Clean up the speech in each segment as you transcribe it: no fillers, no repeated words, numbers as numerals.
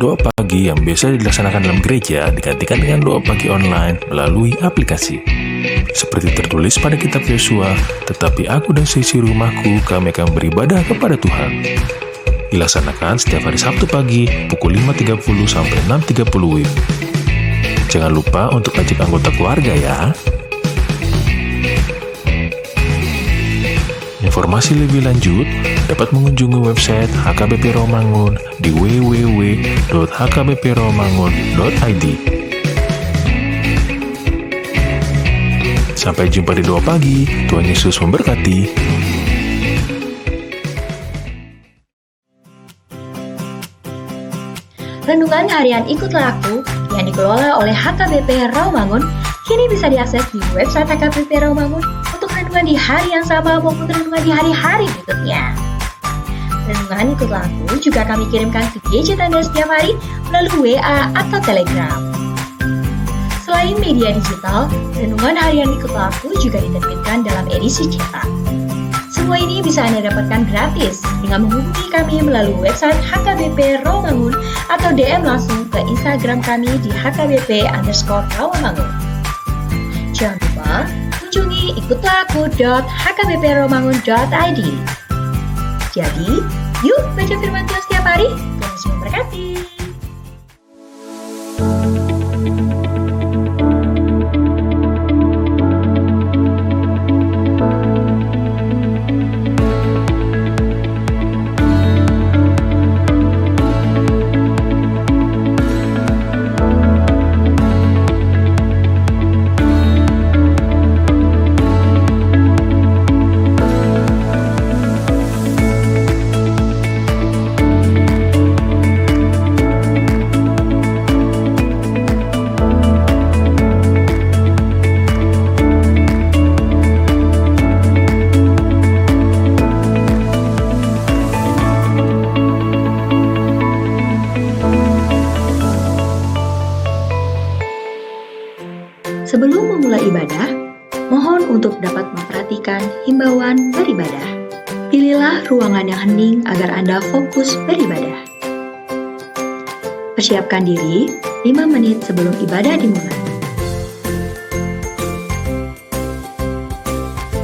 doa pagi yang biasa dilaksanakan dalam gereja digantikan dengan doa pagi online melalui aplikasi. Seperti tertulis pada kitab Yosua, tetapi aku dan seisi rumahku kami akan beribadah kepada Tuhan. Dilaksanakan setiap hari Sabtu pagi pukul 5.30 sampai 6.30 WIB. Jangan lupa untuk ajak anggota keluarga ya. Informasi lebih lanjut dapat mengunjungi website HKBP Rawamangun di www.hkbprawamangun.id. Sampai jumpa di doa pagi. Tuhan Yesus memberkati. Renungan harian Ikutlah Aku yang dikelola oleh HKBP Rawamangun kini bisa diakses di website HKBP Rawamangun untuk renungan di hari yang sama maupun renungan di hari-hari berikutnya. Renungan Ikutlah Aku juga kami kirimkan ke gadget Anda setiap hari melalui WA atau Telegram. Selain media digital, renungan harian Ikutlah Aku juga diterbitkan dalam edisi cetak. Semua ini bisa Anda dapatkan gratis dengan menghubungi kami melalui website HKBP Rawamangun atau DM langsung ke Instagram kami di HKBP_Rawamangun. Jangan lupa kunjungi ikutlahku.hkbprawamangun.id. Jadi, yuk baca firman Tuhan setiap hari. Tuhan Yesus memberkati. Sebelum memulai ibadah, mohon untuk dapat memperhatikan himbauan beribadah. Pilihlah ruangan yang hening agar Anda fokus beribadah. Persiapkan diri 5 menit sebelum ibadah dimulai.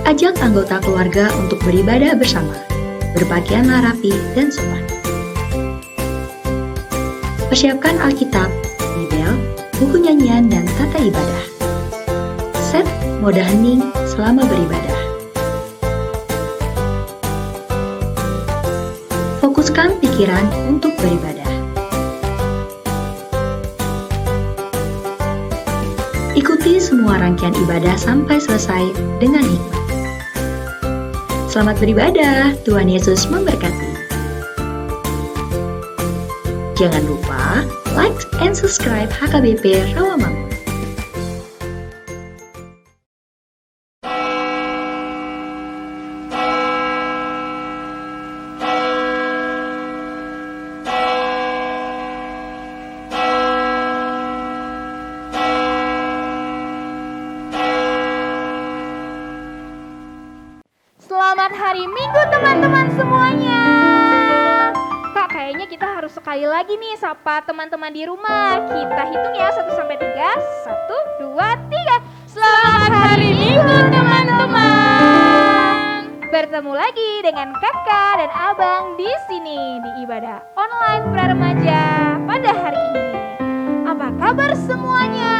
Ajak anggota keluarga untuk beribadah bersama. Berpakaianlah rapi dan sopan. Persiapkan Alkitab, Bibel, buku nyanyian, dan tata ibadah. Set mode hening selama beribadah. Fokuskan pikiran untuk beribadah. Ikuti semua rangkaian ibadah sampai selesai dengan hikmat. Selamat beribadah, Tuhan Yesus memberkati. Jangan lupa like and subscribe HKBP Rawamangun. Selamat hari Minggu teman-teman semuanya. Kak, kayaknya kita harus sekali lagi nih sapa teman-teman di rumah. Kita hitung ya 1-3. 1, 2, 3. Selamat hari Minggu teman-teman. Bertemu lagi dengan kakak dan abang di sini di ibadah online Praremaja pada hari ini. Apa kabar semuanya?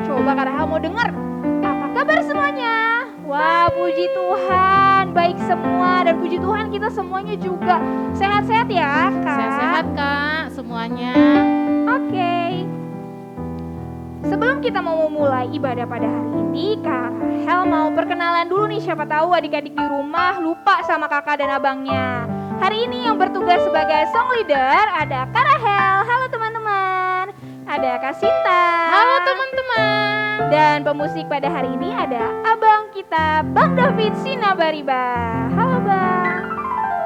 Coba Kak Rahel mau dengar. Apa kabar semuanya? Wah, puji Tuhan, baik semua, dan puji Tuhan kita semuanya juga sehat-sehat ya, Kak? Sehat-sehat, Kak, semuanya. Oke. Sebelum kita mau memulai ibadah pada hari ini, Kak Rahel mau perkenalan dulu nih, siapa tahu adik-adik di rumah lupa sama kakak dan abangnya. Hari ini yang bertugas sebagai song leader ada Kak Rahel. Halo teman-teman. Ada Kak Sinta. Halo teman-teman. Dan pemusik pada hari ini ada abang kita, Bang David Sinabariba. Halo Bang.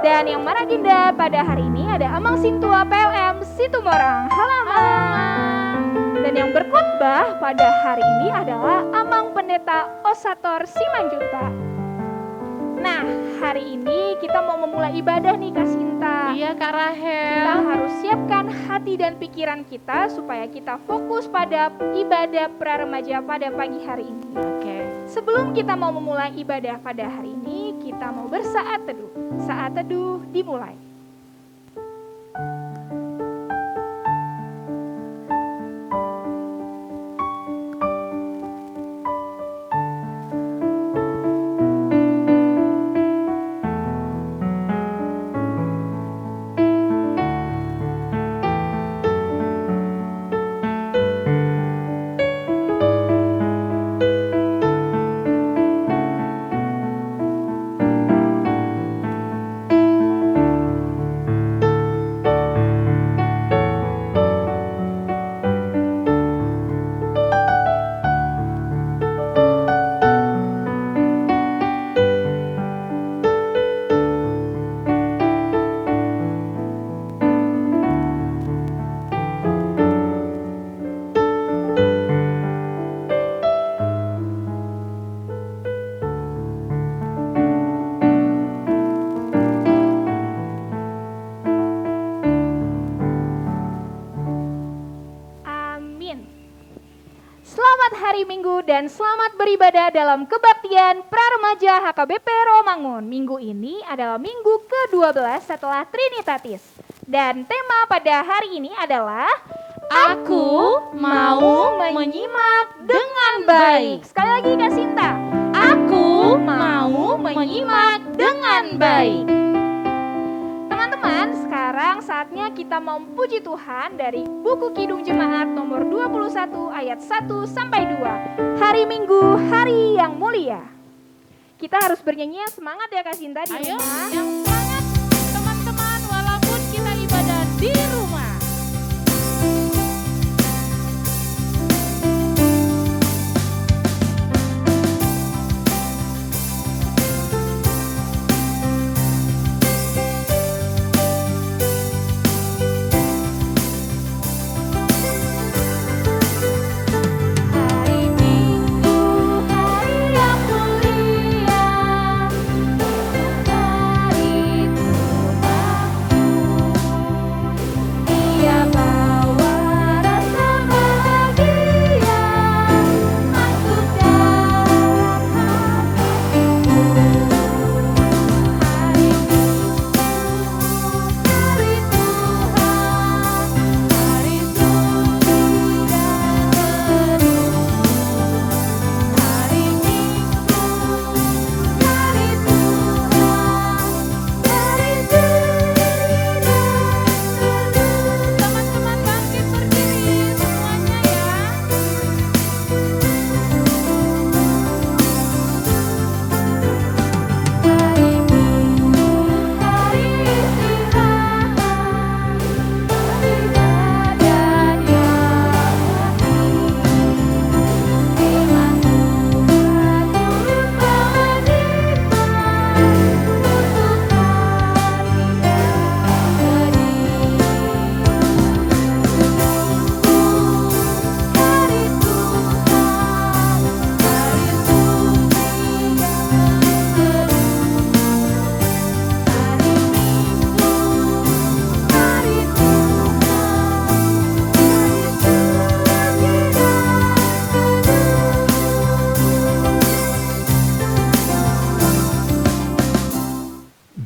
Dan yang maraginda pada hari ini ada Amang Sintua PLM Situmorang. Halo Amang. Dan yang berkhotbah pada hari ini adalah Amang Pendeta Osator Simanjuntak. Nah, hari ini kita mau memulai ibadah nih Kak Sinta. Iya Kak Rahel. Kita harus siapkan hati dan pikiran kita supaya kita fokus pada ibadah pra-remaja pada pagi hari ini. Oke. Sebelum kita mau memulai ibadah pada hari ini, kita mau bersaat teduh. Saat teduh dimulai. Selamat hari Minggu dan selamat beribadah dalam kebaktian Praremaja HKBP Romangun. Minggu ini adalah minggu ke-12 setelah Trinitatis. Dan tema pada hari ini adalah Aku mau menyimak dengan baik. Sekali lagi Kak Sinta. Aku mau menyimak dengan baik. Teman-teman, sekarang saatnya kita mau puji Tuhan dari buku Kidung Jemaat nomor 21 ayat 1 sampai 2. Hari Minggu, hari yang mulia. Kita harus bernyanyi yang semangat ya Kak Sinta di Ayo, rumah. yang semangat teman-teman walaupun kita ibadah di rumah.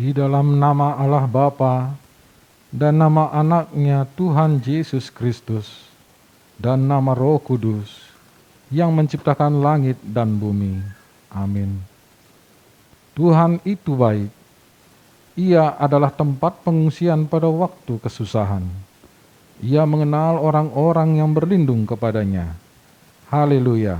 Di dalam nama Allah Bapa dan nama anaknya Tuhan Yesus Kristus dan nama Roh Kudus yang menciptakan langit dan bumi. Amin. Tuhan itu baik. Ia adalah tempat pengungsian pada waktu kesusahan. Ia mengenal orang-orang yang berlindung kepadanya. Haleluya.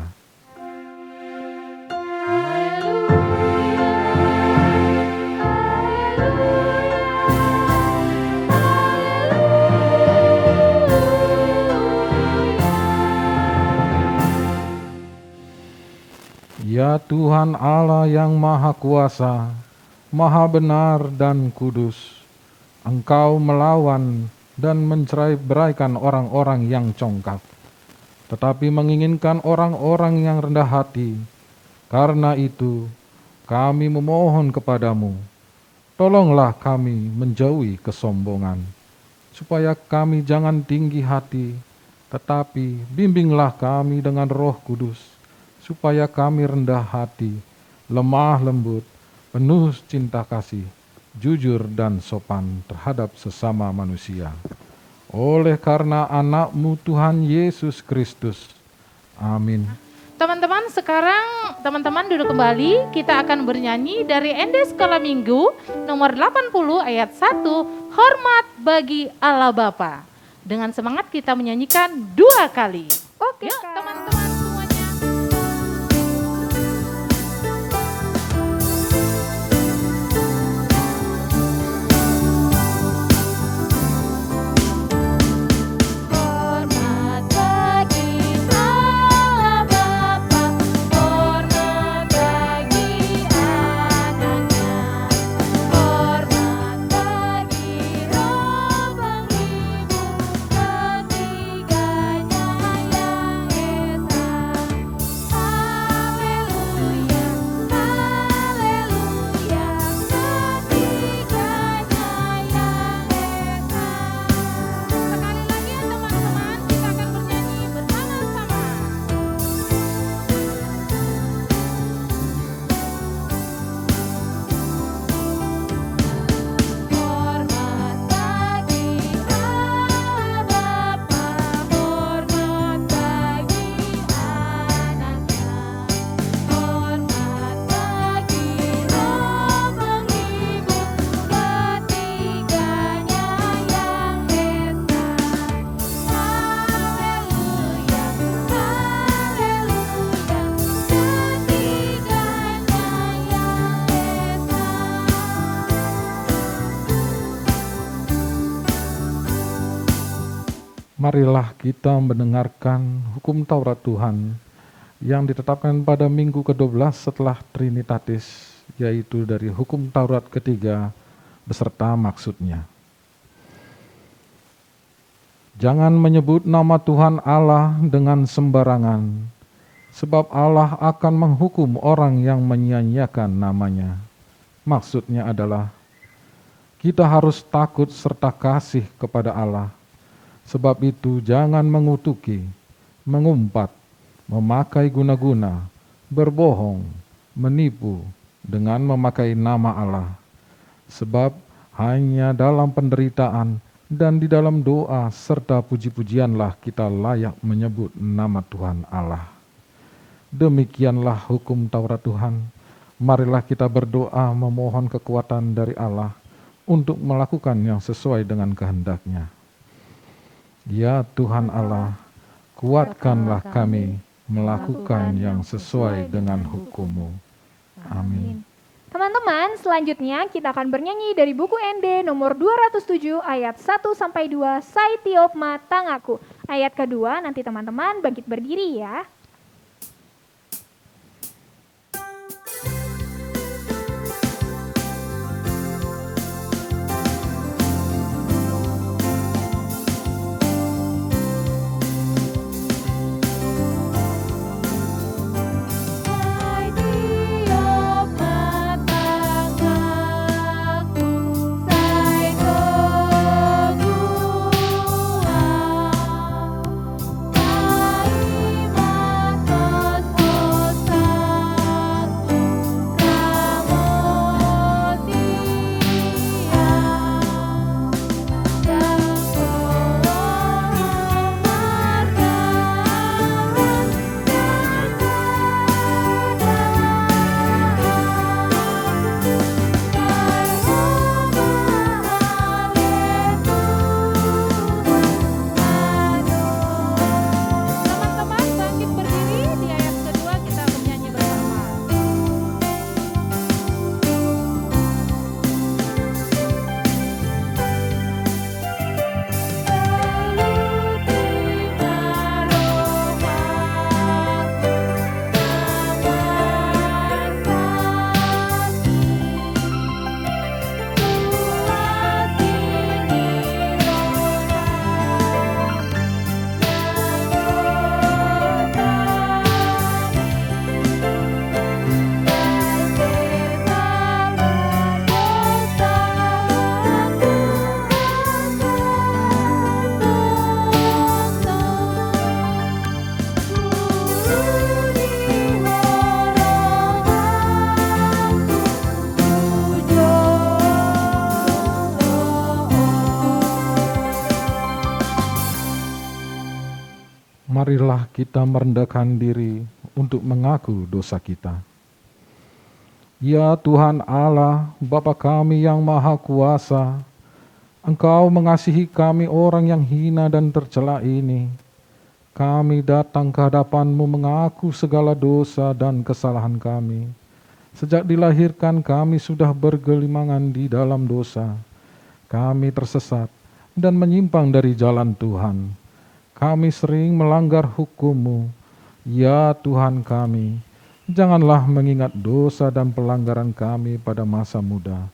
Ya Tuhan Allah yang Maha Kuasa, Maha Benar dan Kudus, Engkau melawan dan mencerai-beraikan orang-orang yang congkak, tetapi menginginkan orang-orang yang rendah hati. Karena itu, kami memohon kepadamu, Tolonglah kami menjauhi kesombongan, supaya kami jangan tinggi hati, tetapi bimbinglah kami dengan Roh Kudus, supaya kami rendah hati, lemah lembut, penuh cinta kasih, jujur dan sopan terhadap sesama manusia. Oleh karena anak-Mu Tuhan Yesus Kristus. Amin. Teman-teman, sekarang teman-teman duduk kembali. Kita akan bernyanyi dari ND Sekolah Minggu nomor 80 ayat 1, Hormat bagi Allah Bapa. Dengan semangat kita menyanyikan 2 kali. Oke, Yuk Kak. teman-teman semuanya. Hormat bagi Allah Bapa, hormat bagi anaknya, hormat bagi Roh penghibur, ketiganya yang esa. Haleluya, haleluya, ketiganya yang esa. Sekali lagi ya teman-teman, kita akan bernyanyi bersama-sama. Hormat bagi Allah Bapa, hormat bagi anaknya, hormat bagi Roh penghibur, ketiganya yang esa. Haleluya, haleluya, ketiganya yang esa. Marilah kita mendengarkan hukum Taurat Tuhan yang ditetapkan pada minggu ke-12 setelah Trinitatis, yaitu dari hukum Taurat ketiga beserta maksudnya. Jangan menyebut nama Tuhan Allah dengan sembarangan, sebab Allah akan menghukum orang yang menyia-nyiakan namanya. Maksudnya adalah kita harus takut serta kasih kepada Allah. Sebab itu jangan mengutuki, mengumpat, memakai guna-guna, berbohong, menipu dengan memakai nama Allah. Sebab hanya dalam penderitaan dan di dalam doa serta puji-pujianlah kita layak menyebut nama Tuhan Allah. Demikianlah hukum Taurat Tuhan. Marilah kita berdoa memohon kekuatan dari Allah untuk melakukan yang sesuai dengan kehendak-Nya. Ya Tuhan Allah, kuatkanlah kami melakukan yang sesuai dengan hukum-Mu. Amin. Teman-teman, selanjutnya kita akan bernyanyi dari buku ND nomor 207 ayat 1-2, Saitiop Matangaku. Ayat kedua, nanti teman-teman bangkit berdiri ya. Saitiop matangaku, saitop gua, Marilah kita merendahkan diri untuk mengaku dosa kita. Ya Tuhan Allah, Bapa kami yang Maha Kuasa, Engkau mengasihi kami orang yang hina dan tercela ini. Kami datang ke hadapan-Mu mengaku segala dosa dan kesalahan kami. Sejak dilahirkan kami sudah bergelimangan di dalam dosa. Kami tersesat dan menyimpang dari jalan Tuhan. Kami sering melanggar hukum-Mu. Ya Tuhan kami, janganlah mengingat dosa dan pelanggaran kami pada masa muda.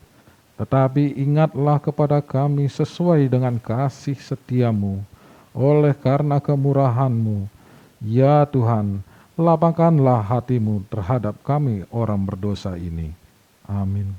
Tetapi ingatlah kepada kami sesuai dengan kasih setia-Mu. Oleh karena kemurahan-Mu, ya Tuhan, lapangkanlah hati-Mu terhadap kami orang berdosa ini. Amin.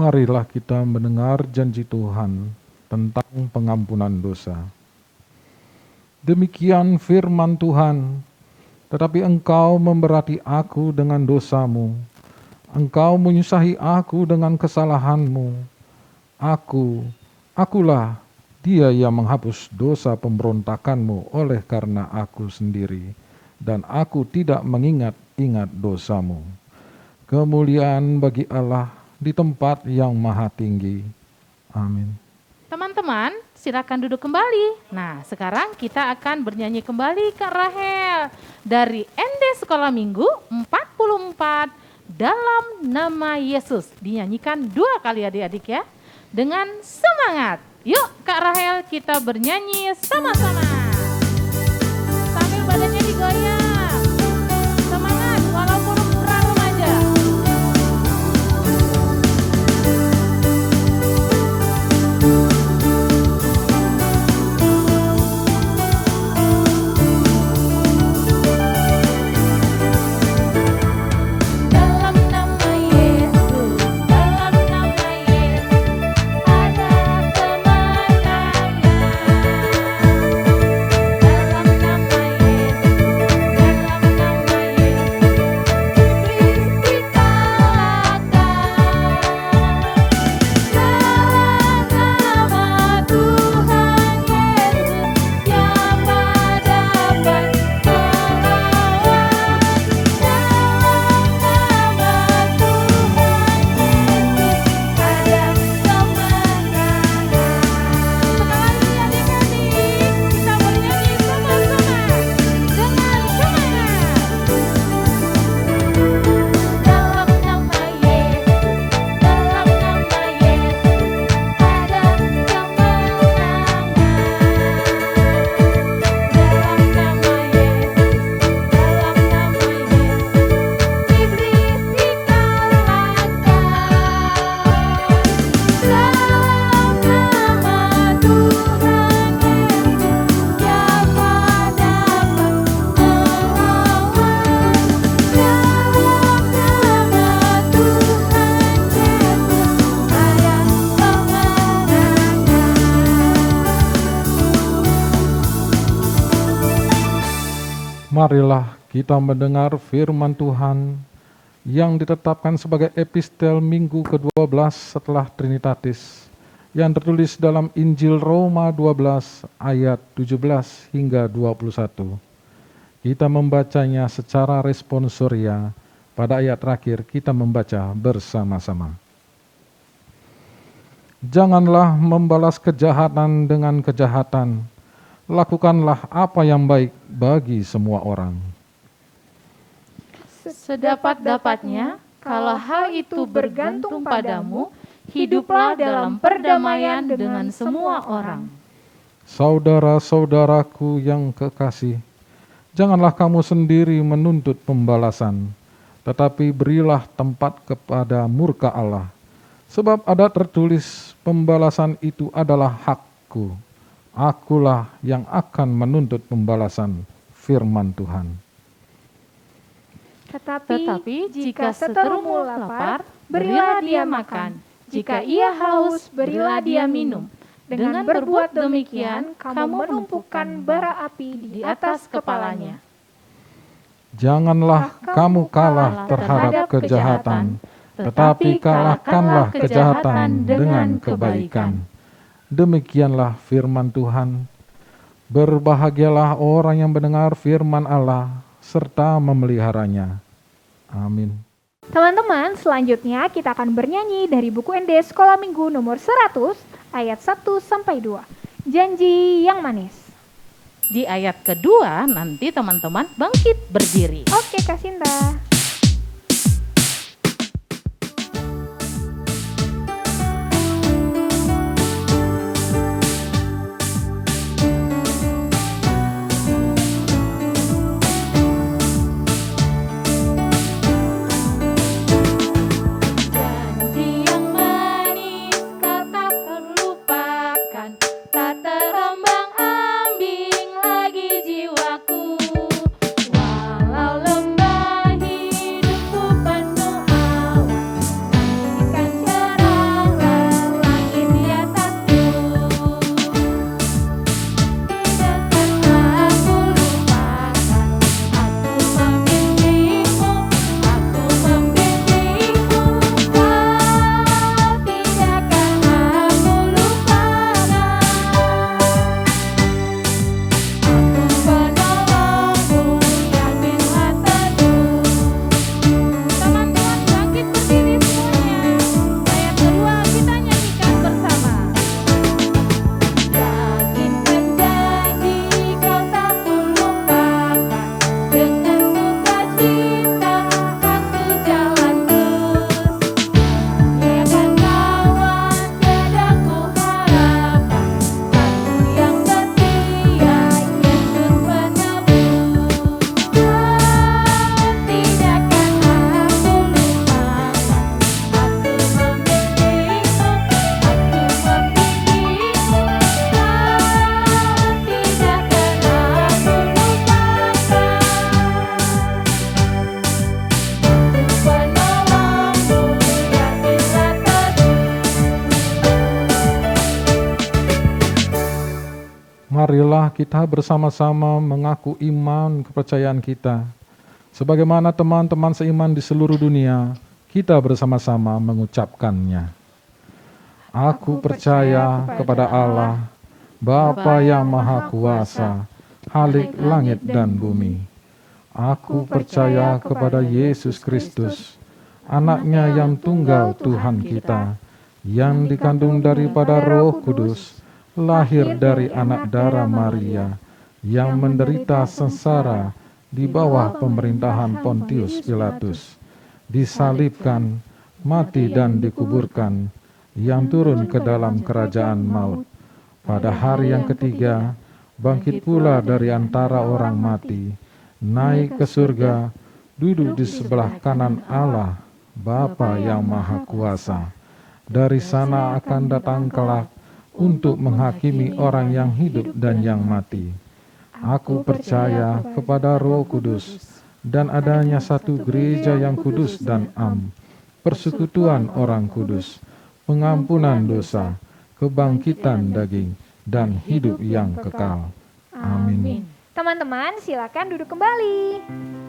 Marilah kita mendengar janji Tuhan tentang pengampunan dosa. Demikian firman Tuhan, tetapi engkau memberati aku dengan dosamu, engkau menyusahi aku dengan kesalahanmu. Akulah dia yang menghapus dosa pemberontakanmu oleh karena aku sendiri, dan aku tidak mengingat-ingat dosamu. Kemuliaan bagi Allah di tempat yang maha tinggi. Amin. Teman-teman, silakan duduk kembali. Nah, sekarang kita akan bernyanyi kembali Kak Rahel dari ND Sekolah Minggu 44 Dalam Nama Yesus. Dinyanyikan 2 kali adik-adik ya. Dengan semangat. Yuk Kak Rahel, kita bernyanyi sama-sama. Sambil badannya digoyang. Semangat walaupun pra remaja. Marilah kita mendengar firman Tuhan yang ditetapkan sebagai epistel minggu ke-12 setelah Trinitatis, yang tertulis dalam Injil Roma 12 ayat 17 hingga 21. Kita membacanya secara responsoria. Pada ayat terakhir kita membaca bersama-sama. Janganlah membalas kejahatan dengan kejahatan. Lakukanlah apa yang baik bagi semua orang. Sedapat-dapatnya, kalau hal itu bergantung padamu, hiduplah dalam perdamaian dengan semua orang. Saudara-saudaraku yang kekasih, janganlah kamu sendiri menuntut pembalasan, tetapi berilah tempat kepada murka Allah. Sebab ada tertulis, pembalasan itu adalah hakku. Akulah yang akan menuntut pembalasan, firman Tuhan. Tetapi jika seterumu lapar, berilah dia makan. Jika ia haus, berilah dia minum. Dengan berbuat demikian, kamu menumpukan bara api di atas kepalanya. Janganlah kamu kalah terhadap kejahatan, tetapi kalahkanlah kejahatan dengan kebaikan. Demikianlah firman Tuhan. Berbahagialah orang yang mendengar firman Allah serta memeliharanya. Amin. Teman-teman, selanjutnya kita akan bernyanyi dari buku ND Sekolah Minggu nomor 100 ayat 1-2. Janji yang manis. Di ayat kedua nanti teman-teman bangkit berdiri. Oke Kak Sinta. Marilah kita bersama-sama mengaku iman kepercayaan kita. Sebagaimana teman-teman seiman di seluruh dunia, kita bersama-sama mengucapkannya. Aku percaya kepada Allah, Bapa yang Maha Kuasa, Khalik langit dan bumi. Aku percaya kepada Yesus Kristus, Anaknya yang tunggal Tuhan kita, yang dikandung daripada Roh Kudus, lahir dari anak darah Maria, yang menderita sengsara di bawah pemerintahan Pontius Pilatus, disalibkan, mati dan dikuburkan, yang turun ke dalam kerajaan maut. Pada hari yang ketiga, bangkit pula dari antara orang mati, naik ke surga, duduk di sebelah kanan Allah, Bapa yang Maha Kuasa. Dari sana akan datang kelak untuk menghakimi orang yang hidup dan yang mati. Aku percaya kepada Roh Kudus dan adanya satu gereja yang kudus dan am, persekutuan orang kudus, pengampunan dosa, kebangkitan daging, dan hidup yang kekal. Amin. Teman-teman, silakan duduk kembali.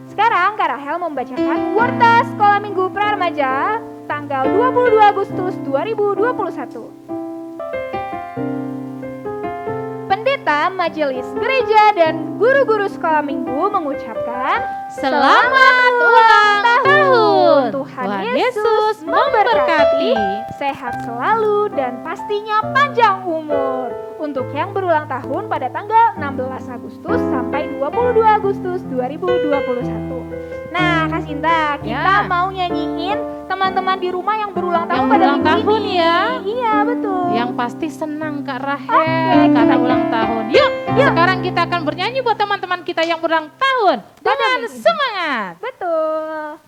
Sekarang Kak Rahel membacakan Warta Sekolah Minggu Praremaja tanggal 22 Agustus 2021. Pendeta Majelis Gereja dan guru-guru sekolah minggu mengucapkan Selamat ulang tahun. tahun. Tuhan Tuhan Yesus Yesus memberkati. Sehat selalu dan pastinya panjang umur. Untuk yang berulang tahun pada tanggal 16 Agustus sampai 22 Agustus 2021. Nah, Kak Sinta, kita Ya. mau nyanyiin teman-teman di rumah yang berulang tahun Yang pada berulang minggu tahun ini. ya. Iya, betul. Yang pasti senang Kak Rahel Oke, karena kita ulang tahun. Yuk, sekarang kita akan bernyanyi buat teman-teman kita yang berulang tahun dengan semangat. Betul.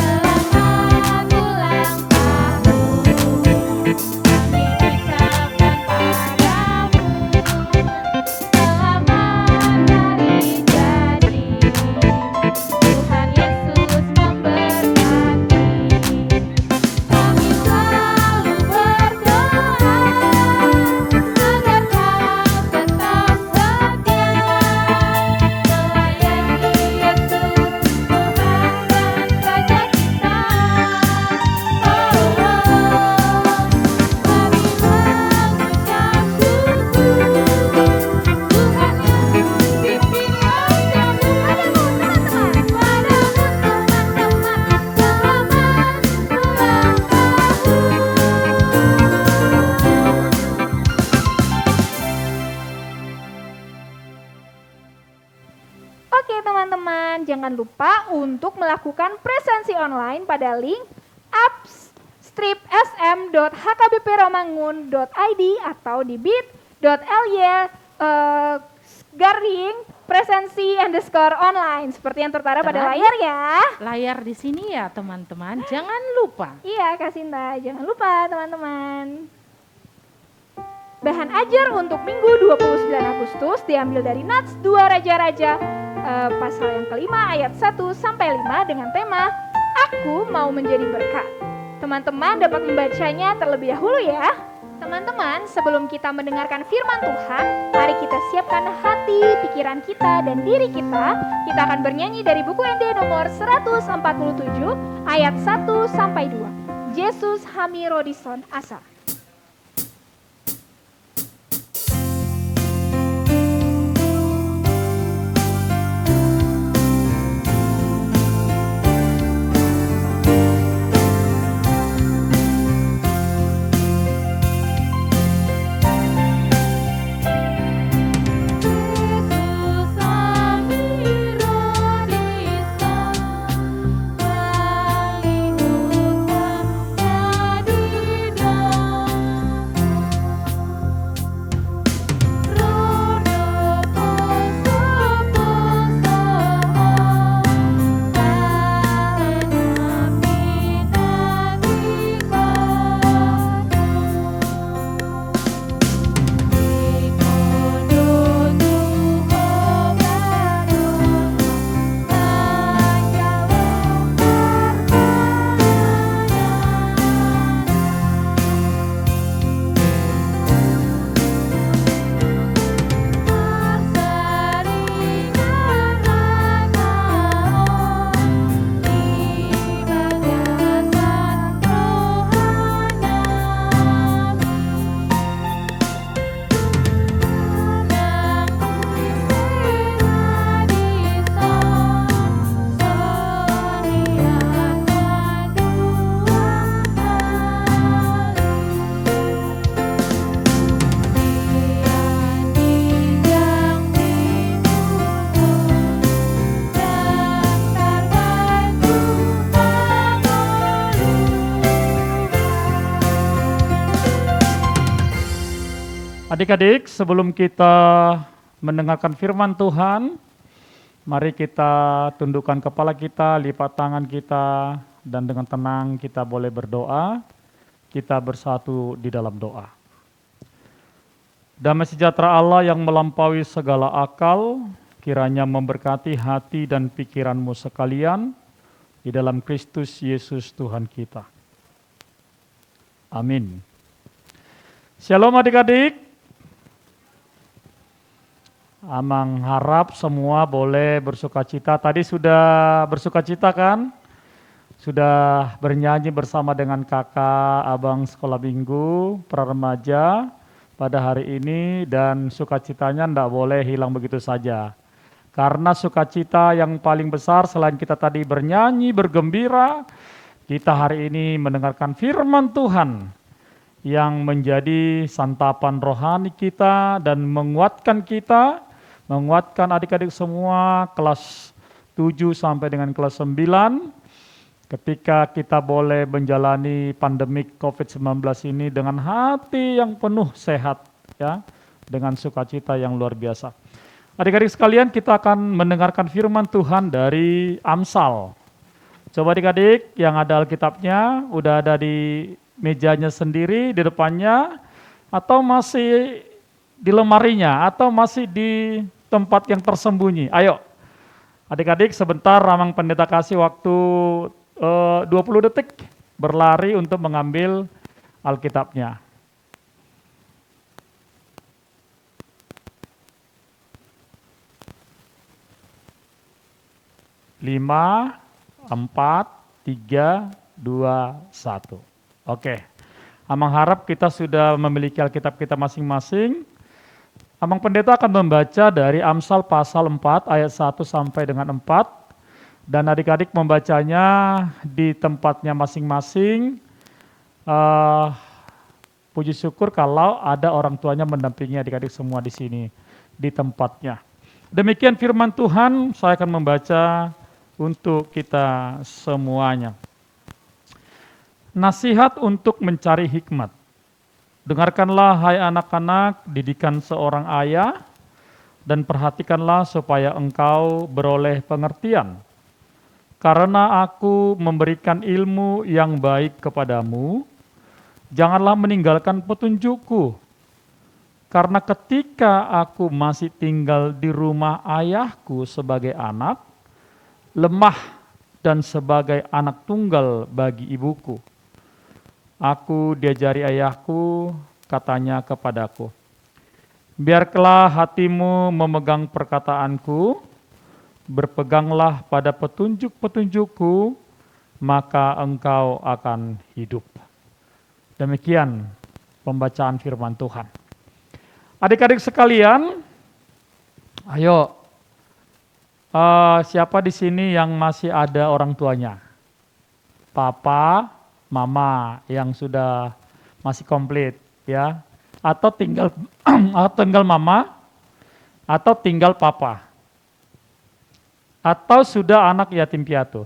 Selamat ulang tahun, kami ucapkan padamu. Selamat hari jadi, Tuhan Yesus memberkati. Kami selalu berdoa agar kau tetap setia melayani Yesus, Tuhan dan Raja kita. Kami mengucap syukur, Tuhan Yesus pimpin wajah-Mu. Padamu teman-teman, Oke teman-teman, jangan lupa untuk melakukan presensi online pada link upstripsm.hkbpromangun.id atau di bit.ly /presensi_online seperti yang tertera pada Terang. layar ya. Layar di sini ya teman-teman, jangan lupa. Iya Kak Sinta, jangan lupa teman-teman. Bahan ajar untuk Minggu 29 Agustus diambil dari Nats 2 Raja-Raja pasal yang kelima ayat 1 sampai 5 dengan tema Aku Mau Menjadi Berkat. Teman-teman dapat membacanya terlebih dahulu ya. Teman-teman, sebelum kita mendengarkan firman Tuhan, mari kita siapkan hati, pikiran kita, dan diri kita. Kita akan bernyanyi dari buku ND nomor 147 ayat 1 sampai 2. Yesus Hami Rodison Asa. Yesus Amiro Disa, Balihutang Yadida, Rodo Poso Poso, Kalena Pinabika, Adik-adik, sebelum kita mendengarkan firman Tuhan, mari kita tundukkan kepala kita, lipat tangan kita, dan dengan tenang kita boleh berdoa. Kita bersatu di dalam doa. Damai sejahtera Allah yang melampaui segala akal, kiranya memberkati hati dan pikiranmu sekalian di dalam Kristus Yesus Tuhan kita. Amin. Shalom adik-adik. Amang harap semua boleh bersukacita. Tadi sudah bersukacita kan? Sudah bernyanyi bersama dengan kakak, abang sekolah minggu, pra-remaja pada hari ini, dan sukacitanya tidak boleh hilang begitu saja. Karena sukacita yang paling besar selain kita tadi bernyanyi, bergembira, kita hari ini mendengarkan firman Tuhan yang menjadi santapan rohani kita dan menguatkan kita, menguatkan adik-adik semua kelas 7 sampai dengan kelas 9, ketika kita boleh menjalani pandemik COVID-19 ini dengan hati yang penuh sehat, ya, dengan sukacita yang luar biasa. Adik-adik sekalian, kita akan mendengarkan firman Tuhan dari Amsal. Coba adik-adik yang ada Alkitabnya, udah ada di mejanya sendiri, di depannya, atau masih di lemarinya, atau masih di tempat yang tersembunyi. Ayo, adik-adik sebentar Ramang Pendeta kasih waktu 20 detik berlari untuk mengambil Alkitabnya. Lima, 4, 3, 2, 1. Oke. Amang harap kita sudah memiliki Alkitab kita masing-masing. Amang Pendeta akan membaca dari Amsal pasal 4 ayat 1 sampai dengan 4. Dan adik-adik membacanya di tempatnya masing-masing. Puji syukur kalau ada orang tuanya mendampingi adik-adik semua di sini, di tempatnya. Demikian firman Tuhan, saya akan membaca untuk kita semuanya. Nasihat untuk mencari hikmat. Dengarkanlah hai anak-anak didikan seorang ayah, dan perhatikanlah supaya engkau beroleh pengertian. Karena aku memberikan ilmu yang baik kepadamu, janganlah meninggalkan petunjukku. Karena ketika aku masih tinggal di rumah ayahku sebagai anak, lemah dan sebagai anak tunggal bagi ibuku. Aku diajari ayahku, katanya kepadaku, biarlah hatimu memegang perkataanku, berpeganglah pada petunjuk-petunjukku, maka engkau akan hidup. Demikian pembacaan firman Tuhan. Adik-adik sekalian, ayo, siapa di sini yang masih ada orang tuanya? Papa, mama yang sudah masih komplit, ya? Atau tinggal tinggal mama, atau tinggal papa? Atau sudah anak yatim piatu?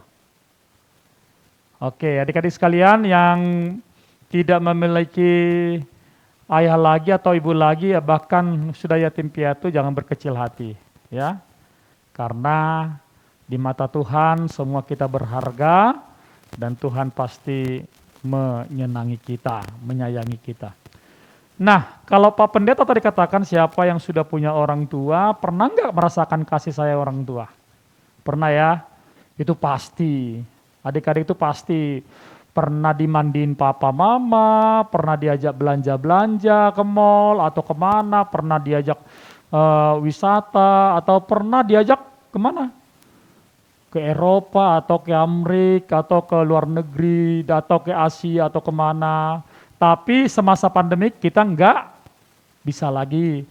Oke, adik-adik sekalian yang tidak memiliki ayah lagi atau ibu lagi, ya bahkan sudah yatim piatu, jangan berkecil hati, ya. Karena di mata Tuhan semua kita berharga dan Tuhan pasti menyenangi kita, menyayangi kita. Nah, kalau Pak Pendeta tadi katakan siapa yang sudah punya orang tua, pernah nggak merasakan kasih sayang orang tua? Pernah ya? Itu pasti. Adik-adik itu pasti pernah dimandiin papa mama, pernah diajak belanja-belanja ke mall atau kemana, pernah diajak wisata, atau pernah diajak kemana? Ke Eropa atau ke Amerika atau ke luar negeri atau ke Asia atau kemana. Tapi semasa pandemik kita enggak bisa lagi.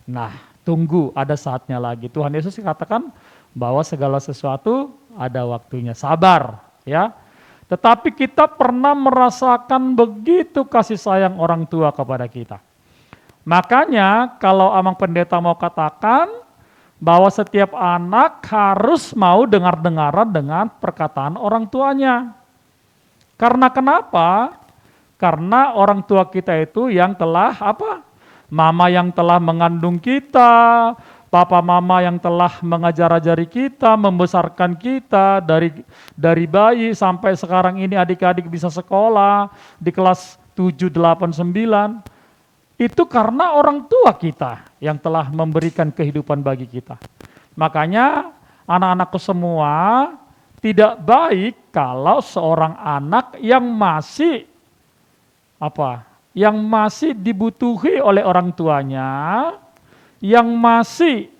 Nah, tunggu ada saatnya lagi. Tuhan Yesus katakan bahwa segala sesuatu ada waktunya, sabar ya. Tetapi kita pernah merasakan begitu kasih sayang orang tua kepada kita. Makanya kalau Amang Pendeta mau katakan bahwa setiap anak harus mau dengar-dengaran dengan perkataan orang tuanya. Karena kenapa? Karena orang tua kita itu yang telah apa? Mama yang telah mengandung kita, papa mama yang telah mengajar-ajari kita, membesarkan kita dari bayi sampai sekarang ini adik-adik bisa sekolah di kelas 7, 8, 9. Itu karena orang tua kita yang telah memberikan kehidupan bagi kita. Makanya anak-anakku semua tidak baik kalau seorang anak yang masih yang masih dibutuhi oleh orang tuanya, yang masih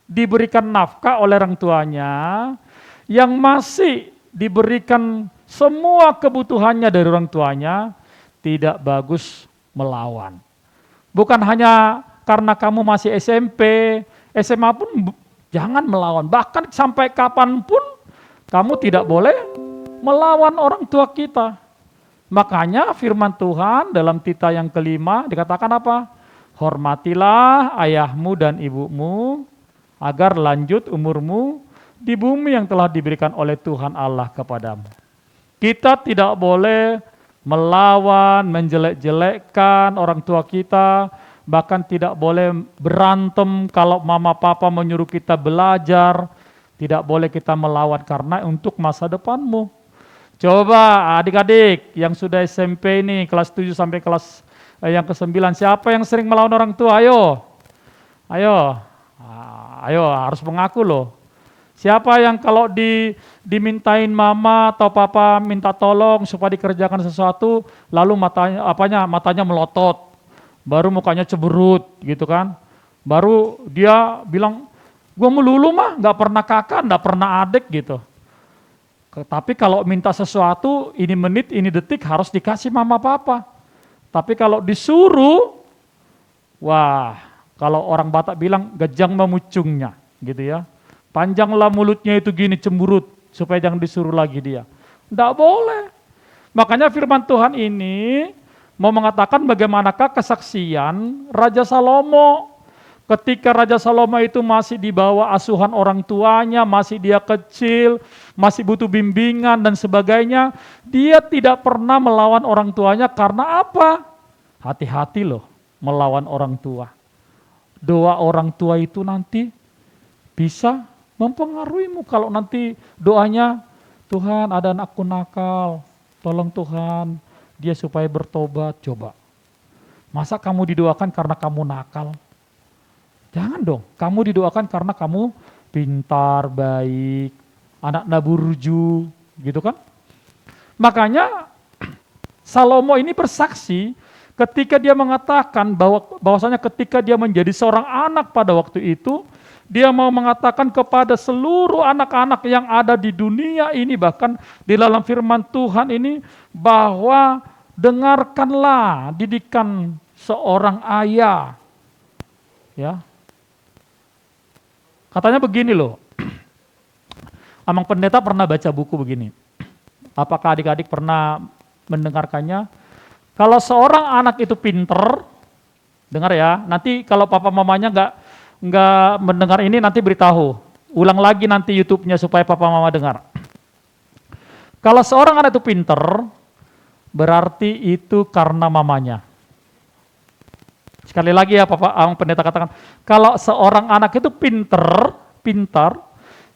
diberikan nafkah oleh orang tuanya, yang masih diberikan semua kebutuhannya dari orang tuanya, tidak bagus melawan. Bukan hanya karena kamu masih SMP, SMA pun jangan melawan. Bahkan sampai kapanpun kamu tidak boleh melawan orang tua kita. Makanya firman Tuhan dalam Tita yang kelima dikatakan apa? Hormatilah ayahmu dan ibumu agar lanjut umurmu di bumi yang telah diberikan oleh Tuhan Allah kepadamu. Kita tidak boleh melawan, menjelek-jelekkan orang tua kita, bahkan tidak boleh berantem kalau mama papa menyuruh kita belajar, tidak boleh kita melawan karena untuk masa depanmu. Coba adik-adik yang sudah SMP ini, kelas 7 sampai kelas yang ke-9, siapa yang sering melawan orang tua? Ayo, ayo harus mengaku loh. Siapa yang kalau dimintain mama atau papa minta tolong supaya dikerjakan sesuatu, lalu matanya melotot, baru mukanya ceberut gitu kan, baru dia bilang, gua melulu mah, nggak pernah kakak, nggak pernah adik gitu. Tapi kalau minta sesuatu, ini menit, ini detik harus dikasih mama papa. Tapi kalau disuruh, wah, kalau orang Batak bilang gejang memucungnya, gitu ya. Panjanglah mulutnya itu gini cemburut, supaya jangan disuruh lagi dia. Tidak boleh. Makanya firman Tuhan ini mau mengatakan bagaimanakah kesaksian Raja Salomo. Ketika Raja Salomo itu masih di bawah asuhan orang tuanya, masih dia kecil, masih butuh bimbingan dan sebagainya, dia tidak pernah melawan orang tuanya karena apa? Hati-hati loh melawan orang tua. Doa orang tua itu nanti bisa mempengaruhimu kalau nanti doanya, Tuhan ada anakku nakal, tolong Tuhan dia supaya bertobat. Coba, masa kamu didoakan karena kamu nakal? Jangan dong, kamu didoakan karena kamu pintar, baik, anak naburju, gitu kan? Makanya Salomo ini bersaksi ketika dia mengatakan bahwasanya ketika dia menjadi seorang anak pada waktu itu, dia mau mengatakan kepada seluruh anak-anak yang ada di dunia ini, bahkan di dalam firman Tuhan ini, bahwa dengarkanlah didikan seorang ayah. Ya. Katanya begini loh, Amang Pendeta pernah baca buku begini. Apakah adik-adik pernah mendengarkannya? Kalau seorang anak itu pinter, dengar ya, nanti kalau papa mamanya nggak mendengar ini nanti beritahu. Ulang lagi nanti YouTube-nya supaya papa mama dengar. Kalau seorang anak itu pinter, berarti itu karena mamanya. Sekali lagi ya Papa Amang Pendeta katakan, kalau seorang anak itu pintar,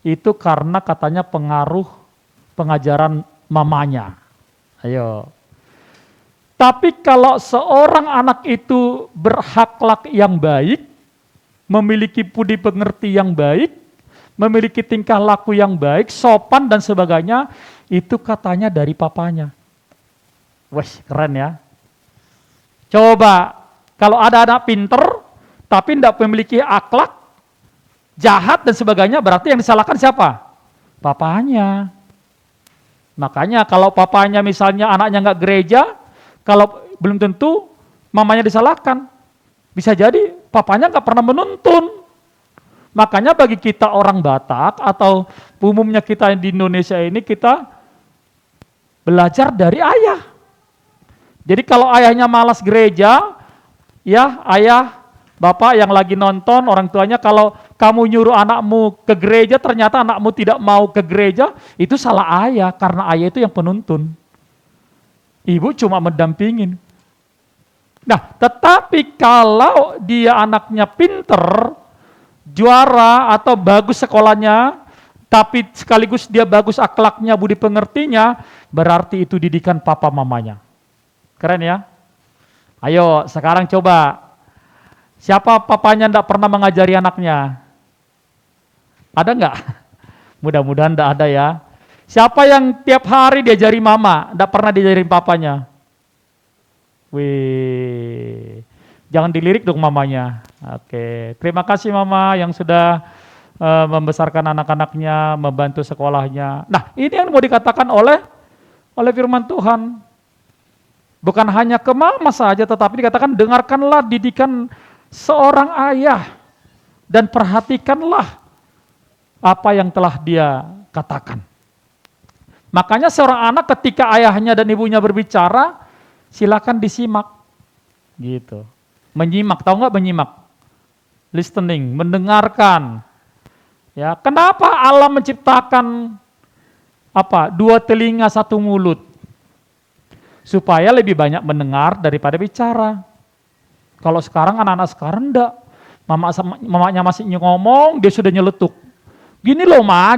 itu karena katanya pengaruh pengajaran mamanya. Ayo. Tapi kalau seorang anak itu berakhlak yang baik, memiliki budi pengerti yang baik, memiliki tingkah laku yang baik, sopan dan sebagainya, itu katanya dari papanya. Wah, keren ya. Coba, kalau ada anak pinter, tapi tidak memiliki akhlak, jahat dan sebagainya, berarti yang disalahkan siapa? Papanya. Makanya kalau papanya misalnya anaknya nggak gereja, kalau belum tentu mamanya disalahkan. Bisa jadi papanya nggak pernah menuntun. Makanya bagi kita orang Batak atau umumnya kita di Indonesia ini, kita belajar dari ayah. Jadi kalau ayahnya malas gereja, ya ayah, bapak yang lagi nonton, orang tuanya kalau kamu nyuruh anakmu ke gereja, ternyata anakmu tidak mau ke gereja, itu salah ayah, karena ayah itu yang penuntun. Ibu cuma mendampingin. Nah, tetapi kalau dia anaknya pinter, juara atau bagus sekolahnya, tapi sekaligus dia bagus akhlaknya, budi pengertinya, berarti itu didikan papa mamanya. Keren ya? Ayo sekarang coba, siapa papanya tidak pernah mengajari anaknya? Ada nggak? Mudah-mudahan tidak ada ya. Siapa yang tiap hari diajari mama, tidak pernah diajarin papanya? Wih, jangan dilirik dong mamanya. Oke, terima kasih mama yang sudah membesarkan anak-anaknya, membantu sekolahnya. Nah, ini yang mau dikatakan oleh firman Tuhan. Bukan hanya ke mama saja, tetapi dikatakan dengarkanlah didikan seorang ayah dan perhatikanlah apa yang telah dia katakan. Makanya seorang anak ketika ayahnya dan ibunya berbicara, silakan disimak. Gitu. Menyimak, tahu nggak menyimak? Listening, mendengarkan. Ya, kenapa Allah menciptakan dua telinga satu mulut? Supaya lebih banyak mendengar daripada bicara. Kalau sekarang anak-anak sekarang enggak. Mamanya masih ngomong, dia sudah nyeletuk. Gini loh ma.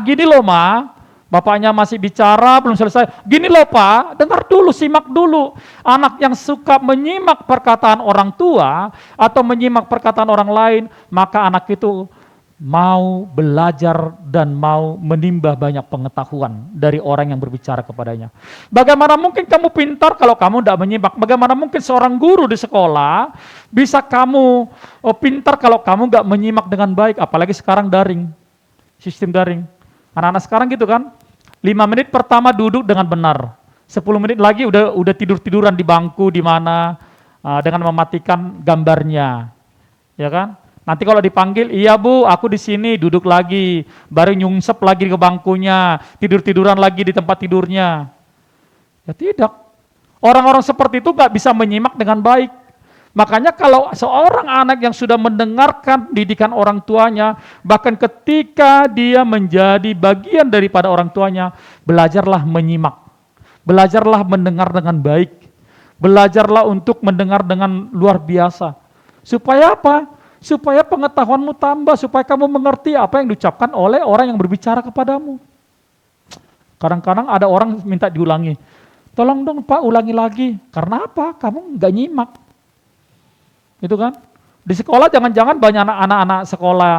Bapaknya masih bicara, belum selesai. Gini loh pak, dengar dulu, simak dulu. Anak yang suka menyimak perkataan orang tua atau menyimak perkataan orang lain, maka anak itu mau belajar dan mau menimba banyak pengetahuan dari orang yang berbicara kepadanya. Bagaimana mungkin kamu pintar kalau kamu tidak menyimak? Bagaimana mungkin seorang guru di sekolah bisa kamu pintar kalau kamu nggak menyimak dengan baik? Apalagi sekarang daring, sistem daring. Anak-anak sekarang gitu kan, 5 menit pertama duduk dengan benar, 10 menit lagi udah tidur-tiduran di bangku di mana dengan mematikan gambarnya, ya kan? Nanti kalau dipanggil, iya bu, aku di sini, duduk lagi, baru nyungsep lagi ke bangkunya, tidur-tiduran lagi di tempat tidurnya. Ya tidak. Orang-orang seperti itu nggak bisa menyimak dengan baik. Makanya kalau seorang anak yang sudah mendengarkan didikan orang tuanya, bahkan ketika dia menjadi bagian daripada orang tuanya, belajarlah menyimak. Belajarlah mendengar dengan baik. Belajarlah untuk mendengar dengan luar biasa. Supaya apa? Supaya pengetahuanmu tambah, supaya kamu mengerti apa yang diucapkan oleh orang yang berbicara kepadamu. Kadang-kadang ada orang minta diulangi, tolong dong Pak ulangi lagi. Karena apa? Kamu nggak nyimak. Itu kan? Di sekolah jangan-jangan banyak anak-anak sekolah,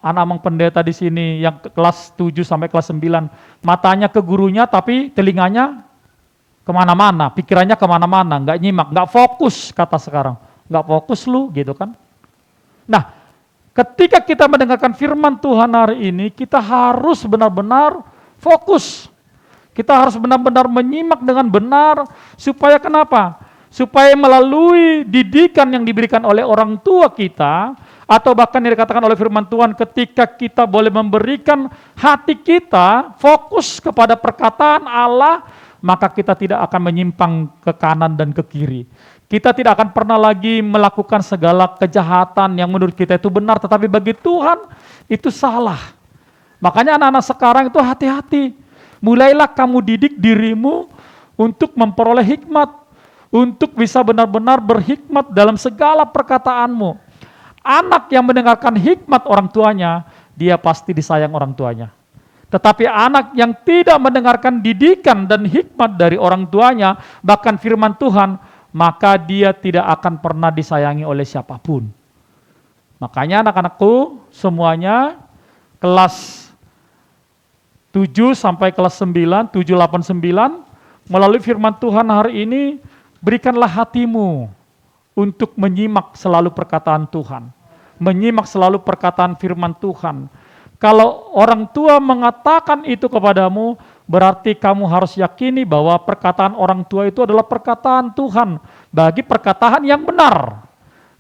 anak Mang Pendeta di sini yang kelas 7 sampai kelas 9, matanya ke gurunya tapi telinganya kemana-mana, pikirannya kemana-mana, nggak nyimak, nggak fokus kata sekarang. Nggak fokus lu gitu kan. Nah, ketika kita mendengarkan firman Tuhan hari ini, kita harus benar-benar fokus. Kita harus benar-benar menyimak dengan benar, supaya kenapa? Supaya melalui didikan yang diberikan oleh orang tua kita, atau bahkan yang dikatakan oleh firman Tuhan, ketika kita boleh memberikan hati kita fokus kepada perkataan Allah, maka kita tidak akan menyimpang ke kanan dan ke kiri. Kita tidak akan pernah lagi melakukan segala kejahatan yang menurut kita itu benar, tetapi bagi Tuhan itu salah. Makanya anak-anak sekarang itu hati-hati. Mulailah kamu didik dirimu untuk memperoleh hikmat, untuk bisa benar-benar berhikmat dalam segala perkataanmu. Anak yang mendengarkan hikmat orang tuanya, dia pasti disayang orang tuanya. Tetapi anak yang tidak mendengarkan didikan dan hikmat dari orang tuanya, bahkan firman Tuhan, maka dia tidak akan pernah disayangi oleh siapapun. Makanya anak-anakku semuanya kelas 7 sampai kelas 9, 7, 8, 9, melalui firman Tuhan hari ini, berikanlah hatimu untuk menyimak selalu perkataan Tuhan. Menyimak selalu perkataan firman Tuhan. Kalau orang tua mengatakan itu kepadamu, berarti kamu harus yakini bahwa perkataan orang tua itu adalah perkataan Tuhan bagi perkataan yang benar.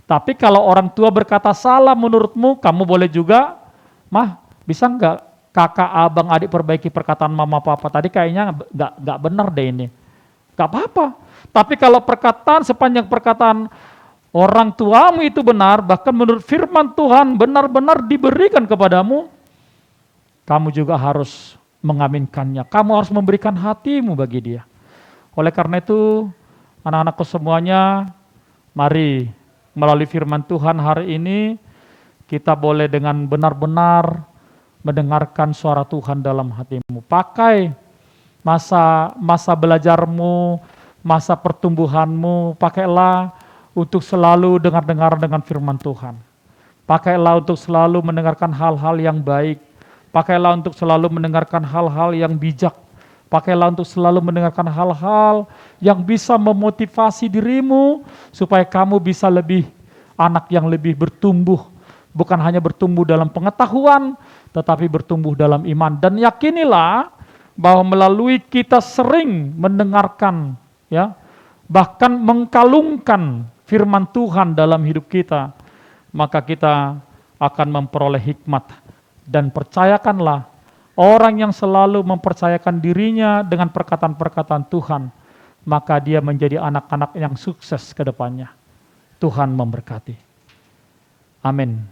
Tapi kalau orang tua berkata salah menurutmu, kamu boleh juga, mah bisa enggak kakak, abang, adik perbaiki perkataan mama papa tadi kayaknya enggak benar deh ini. Enggak apa-apa. Tapi kalau perkataan sepanjang perkataan orang tuamu itu benar, bahkan menurut firman Tuhan benar-benar diberikan kepadamu, kamu juga harus mengaminkannya. Kamu harus memberikan hatimu bagi dia. Oleh karena itu, anak-anakku semuanya, mari melalui firman Tuhan hari ini, kita boleh dengan benar-benar mendengarkan suara Tuhan dalam hatimu. Pakai masa belajarmu, masa pertumbuhanmu, pakailah untuk selalu dengar-dengar dengan firman Tuhan. Pakailah untuk selalu mendengarkan hal-hal yang baik. Pakailah untuk selalu mendengarkan hal-hal yang bijak. Pakailah untuk selalu mendengarkan hal-hal yang bisa memotivasi dirimu supaya kamu bisa lebih anak yang lebih bertumbuh, bukan hanya bertumbuh dalam pengetahuan, tetapi bertumbuh dalam iman. Dan yakinilah bahwa melalui kita sering mendengarkan, ya, bahkan mengkalungkan firman Tuhan dalam hidup kita, maka kita akan memperoleh hikmat. Dan percayakanlah, orang yang selalu mempercayakan dirinya dengan perkataan-perkataan Tuhan, maka dia menjadi anak-anak yang sukses ke depannya. Tuhan memberkati. Amin.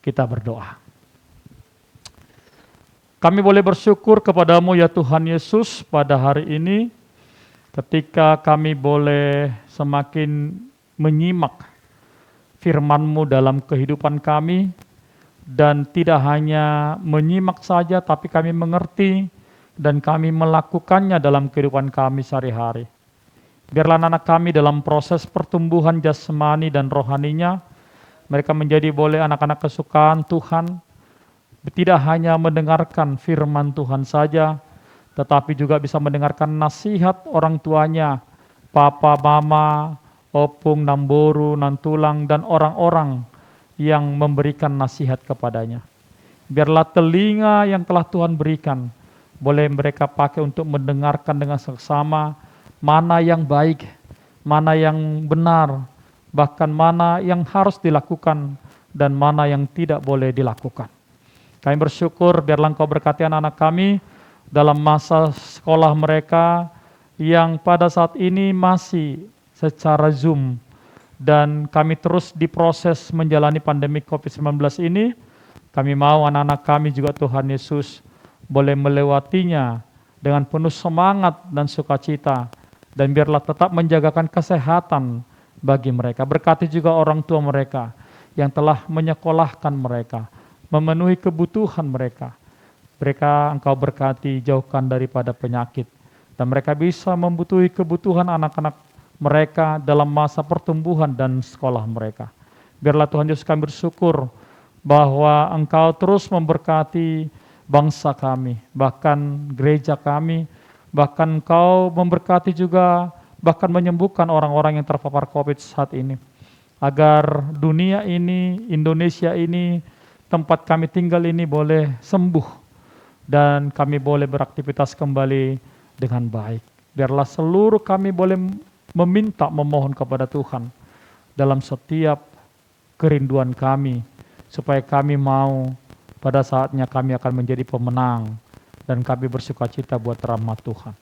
Kita berdoa. Kami boleh bersyukur kepadamu ya Tuhan Yesus pada hari ini, ketika kami boleh semakin menyimak firman-Mu dalam kehidupan kami, dan tidak hanya menyimak saja, tapi kami mengerti dan kami melakukannya dalam kehidupan kami sehari-hari. Biarlah anak kami dalam proses pertumbuhan jasmani dan rohaninya, mereka menjadi boleh anak-anak kesukaan Tuhan, tidak hanya mendengarkan firman Tuhan saja, tetapi juga bisa mendengarkan nasihat orang tuanya, papa, mama, opung, namboru, nantulang, dan orang-orang yang memberikan nasihat kepadanya. Biarlah telinga yang telah Tuhan berikan, boleh mereka pakai untuk mendengarkan dengan seksama, mana yang baik, mana yang benar, bahkan mana yang harus dilakukan, dan mana yang tidak boleh dilakukan. Kami bersyukur biarlah Engkau berkati anak-anak kami dalam masa sekolah mereka yang pada saat ini masih secara Zoom, dan kami terus diproses menjalani pandemi COVID-19 ini. Kami mau anak-anak kami juga Tuhan Yesus boleh melewatinya dengan penuh semangat dan sukacita, dan biarlah tetap menjagakan kesehatan bagi mereka. Berkati juga orang tua mereka yang telah menyekolahkan mereka, memenuhi kebutuhan mereka. Mereka Engkau berkati, jauhkan daripada penyakit, dan mereka bisa membutuhi kebutuhan anak-anak mereka dalam masa pertumbuhan dan sekolah mereka. Biarlah Tuhan Yesus kami bersyukur bahwa Engkau terus memberkati bangsa kami, bahkan gereja kami, bahkan Engkau memberkati juga, bahkan menyembuhkan orang-orang yang terpapar COVID saat ini. Agar dunia ini, Indonesia ini, tempat kami tinggal ini boleh sembuh dan kami boleh beraktivitas kembali dengan baik. Biarlah seluruh kami boleh meminta, memohon kepada Tuhan dalam setiap kerinduan kami, supaya kami mau pada saatnya kami akan menjadi pemenang dan kami bersukacita buat rahmat Tuhan.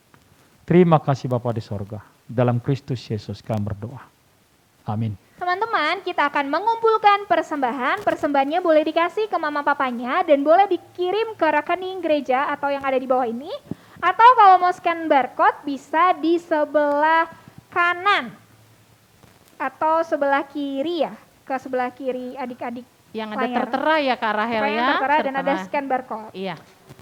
Terima kasih Bapa di sorga. Dalam Kristus Yesus kami berdoa. Amin. Teman-teman, kita akan mengumpulkan persembahan. Persembahannya boleh dikasih ke mama papanya dan boleh dikirim ke rekening gereja atau yang ada di bawah ini. Atau kalau mau scan barcode bisa di sebelah kanan atau sebelah kiri ya. Ke sebelah kiri adik-adik. Yang ada tertera ya Kak Rahel ya. Yang tertera dan ada scan barcode. Iya.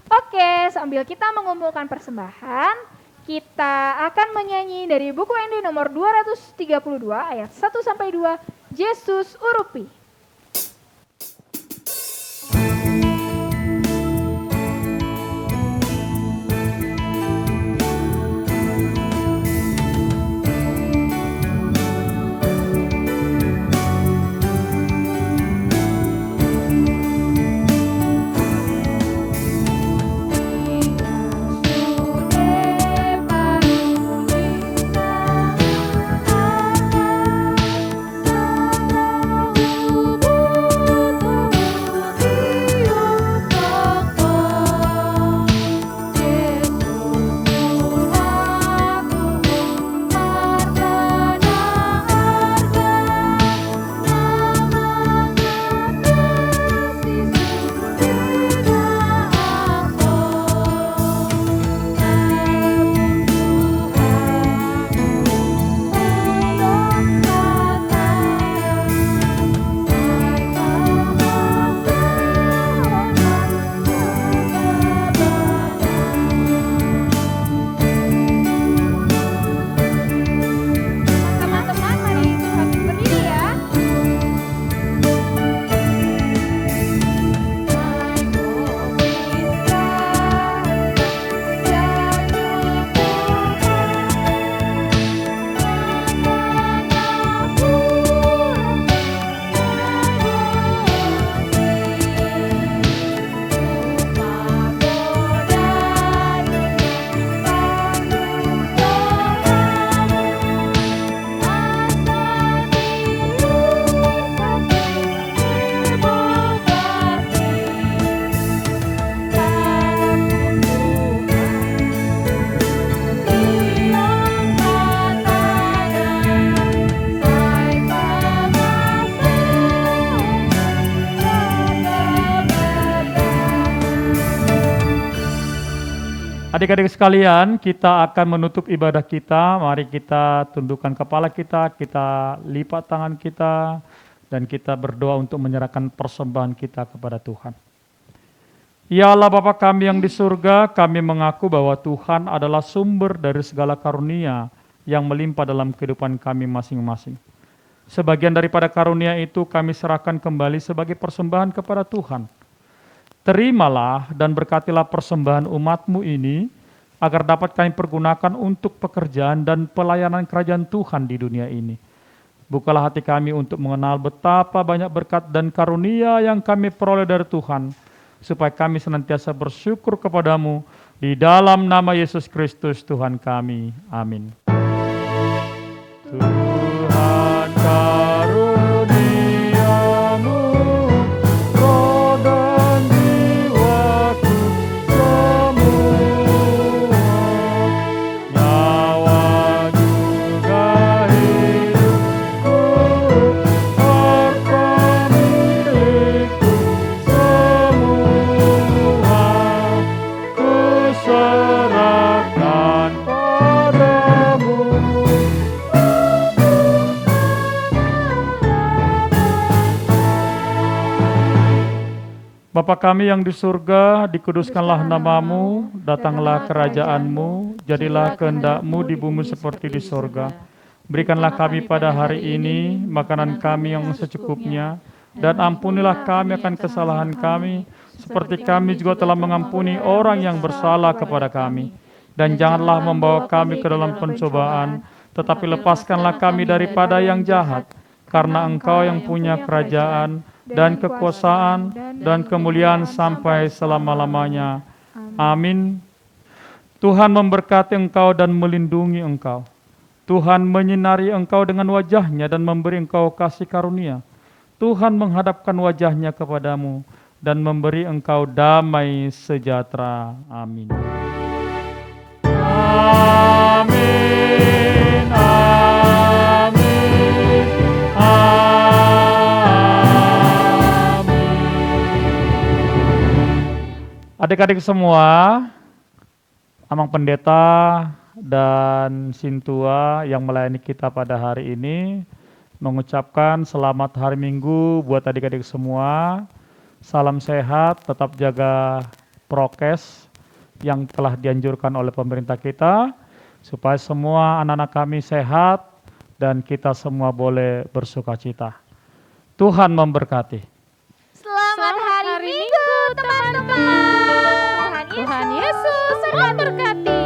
Oke, sambil kita mengumpulkan persembahan, kita akan menyanyi dari buku ND nomor 232 ayat 1 sampai 2, Yesus Urupi. Yesus Adik-adik sekalian, kita akan menutup ibadah kita. Mari kita tundukkan kepala kita lipat tangan kita, dan kita berdoa untuk menyerahkan persembahan kita kepada Tuhan. Ya Allah Bapa kami yang di surga, kami mengaku bahwa Tuhan adalah sumber dari segala karunia yang melimpah dalam kehidupan kami masing-masing. Sebagian daripada karunia itu kami serahkan kembali sebagai persembahan kepada Tuhan. Terimalah dan berkatilah persembahan umat-Mu ini, agar dapat kami pergunakan untuk pekerjaan dan pelayanan kerajaan Tuhan di dunia ini. Bukalah hati kami untuk mengenal betapa banyak berkat dan karunia yang kami peroleh dari Tuhan, supaya kami senantiasa bersyukur kepadamu di dalam nama Yesus Kristus Tuhan kami. Amin. Tuhan karuniamu, roh dan jiwaku semua, nyawa juga hidupku, harta milikku semua, ku serahkan padamu. Bapa kami yang di surga, dikuduskanlah namamu, datanglah kerajaanmu, jadilah kehendak-Mu di bumi seperti di surga. Berikanlah kami pada hari ini makanan kami yang secukupnya, dan ampunilah kami akan kesalahan kami, seperti kami juga telah mengampuni orang yang bersalah kepada kami. Dan janganlah membawa kami ke dalam pencobaan, tetapi lepaskanlah kami daripada yang jahat, karena Engkau yang punya kerajaan, dan kekuasaan, dan kemuliaan sampai selama-lamanya. Amin. Tuhan memberkati engkau dan melindungi engkau. Tuhan menyinari engkau dengan wajah-Nya dan memberi engkau kasih karunia. Tuhan menghadapkan wajah-Nya kepadamu dan memberi engkau damai sejahtera. Amin. Amin. Amin. Amin. Adik-adik semua, Amang Pendeta dan Sintua yang melayani kita pada hari ini mengucapkan selamat hari Minggu buat adik-adik semua. Salam sehat, tetap jaga prokes yang telah dianjurkan oleh pemerintah kita, supaya semua anak-anak kami sehat dan kita semua boleh bersukacita. Tuhan memberkati. Selamat hari Minggu teman-teman. Tuhan Yesus memberkati.